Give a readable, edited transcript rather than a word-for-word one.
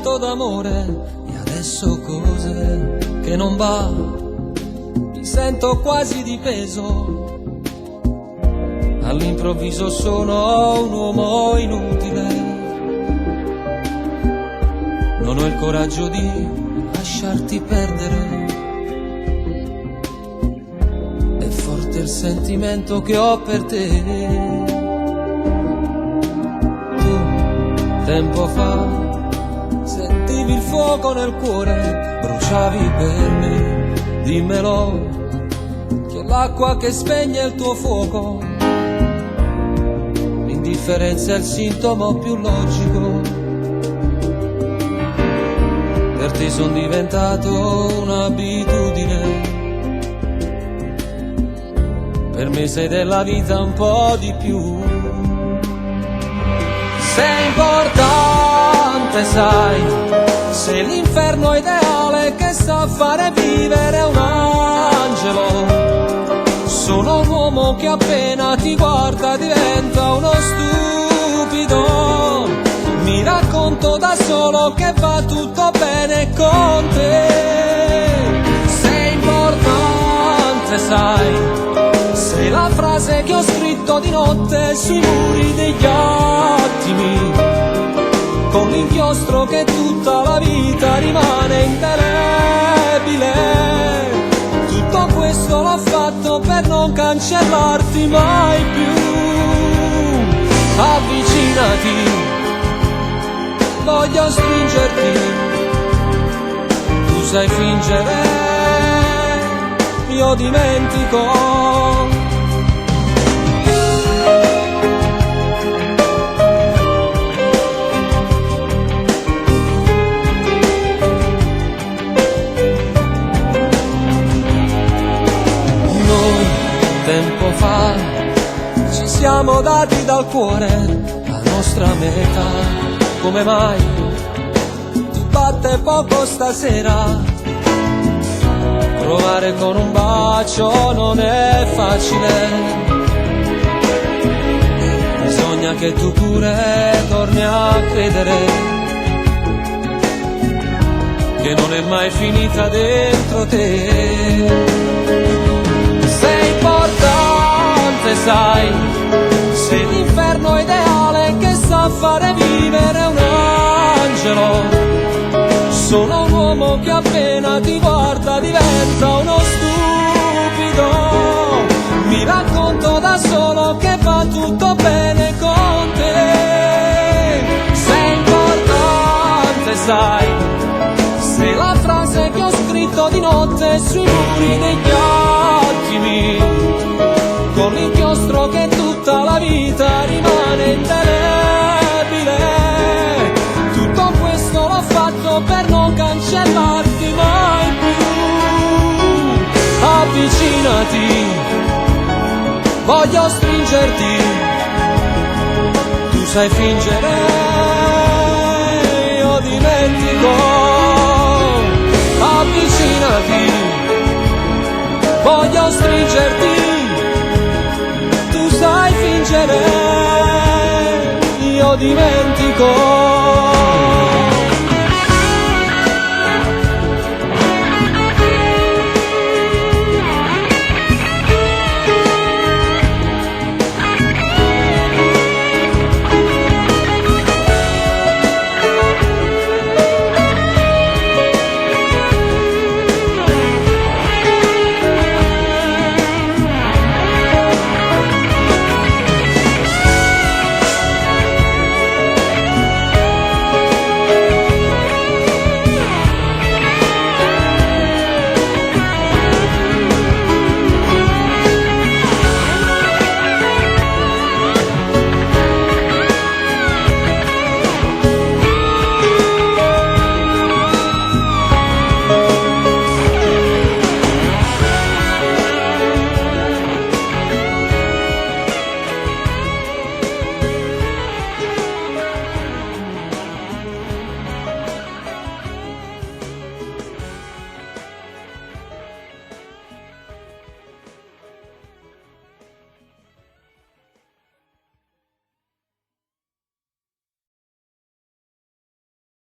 tanto d'amore e adesso cose che non va, mi sento quasi di peso, all'improvviso sono un uomo inutile, non ho il coraggio di lasciarti perdere, è forte il sentimento che ho per te. Tempo fa sentivi il fuoco nel cuore, bruciavi per me, dimmelo, che l'acqua che spegne il tuo fuoco, l'indifferenza è il sintomo più logico, per te son diventato un'abitudine, per me sei della vita un po' di più. Sei importante, sai, sei l'inferno ideale che sa fare vivere un angelo. Sono un uomo che appena ti guarda diventa uno stupido. Mi racconto da solo che va tutto bene con te. Sei importante, sai, sei la frase che ho scritto di notte sui muri degli attimi, con l'inchiostro che tutta la vita rimane indelebile. Tutto questo l'ho fatto per non cancellarti mai più. Avvicinati, voglio stringerti, tu sai fingere, io dimentico. Tempo fa ci siamo dati dal cuore la nostra metà, come mai ti batte poco stasera? Provare con un bacio non è facile, bisogna che tu pure torni a credere che non è mai finita dentro te. Sai, sei l'inferno ideale che sa fare vivere un angelo. Sono un uomo che appena ti guarda diventa uno stupido. Mi racconto da solo che va tutto bene con te. Sei importante, sai, sei la frase che ho scritto di notte sui muri degli attimi, con l'inchiostro che tutta la vita rimane indelebile. Tutto questo l'ho fatto per non cancellarti mai più. Avvicinati, voglio stringerti, tu sai fingere, io dimentico. Avvicinati, voglio stringerti, sai fingere, io dimentico.